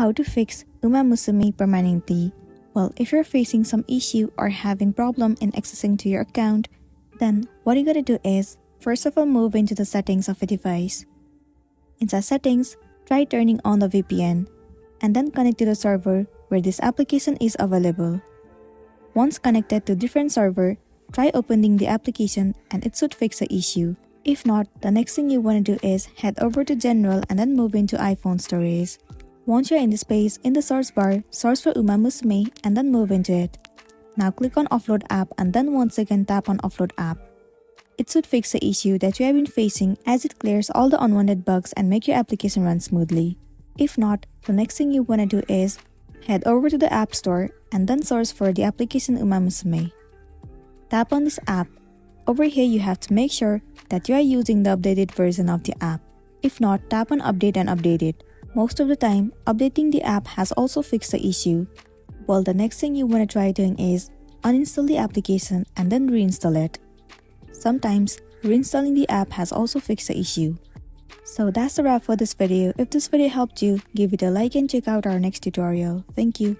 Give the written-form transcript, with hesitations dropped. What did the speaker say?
How to fix Umamusume Permanently. Well, if you're facing some issue or having problem in accessing to your account, then what you gotta do is, first of all, move into the settings of a device. Inside settings, try turning on the VPN, and then connect to the server where this application is available. Once connected to different server, try opening the application and it should fix the issue. If not, the next thing you want to do is head over to General and then move into iPhone storage. Once you're in this page, in the search bar, search for Umamusume and then move into it. Now click on Offload App and then once again tap on Offload App. It should fix the issue that you have been facing as it clears all the unwanted bugs and make your application run smoothly. If not, the next thing you want to do is head over to the App Store and then search for the application Umamusume. Tap on this app. Over here you have to make sure that you are using the updated version of the app. If not, tap on Update and update it. Most of the time, updating the app has also fixed the issue. Well, the next thing you want to try doing is uninstall the application and then reinstall it. Sometimes, reinstalling the app has also fixed the issue. So that's the wrap for this video. If this video helped you, give it a like and check out our next tutorial. Thank you.